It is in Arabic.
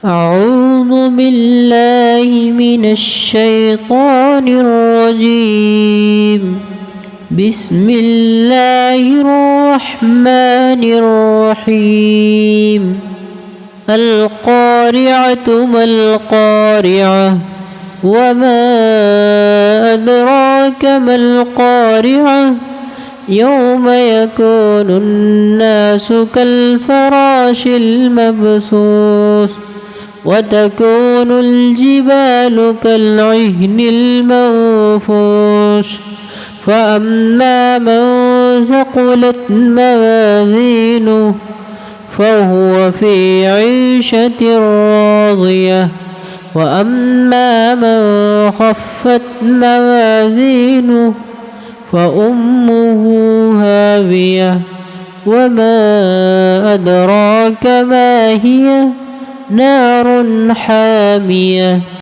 أعوذ بالله من الشيطان الرجيم. بسم الله الرحمن الرحيم. القارعة ما القارعة وما أدراك ما القارعة يوم يكون الناس كالفراش المبثوث وتكون الجبال كالعهن المنفوش فأما من ثقلت موازينه فهو في عيشة راضية وأما من خفت موازينه فأمه هاوية وما أدراك ما هي نار حامية.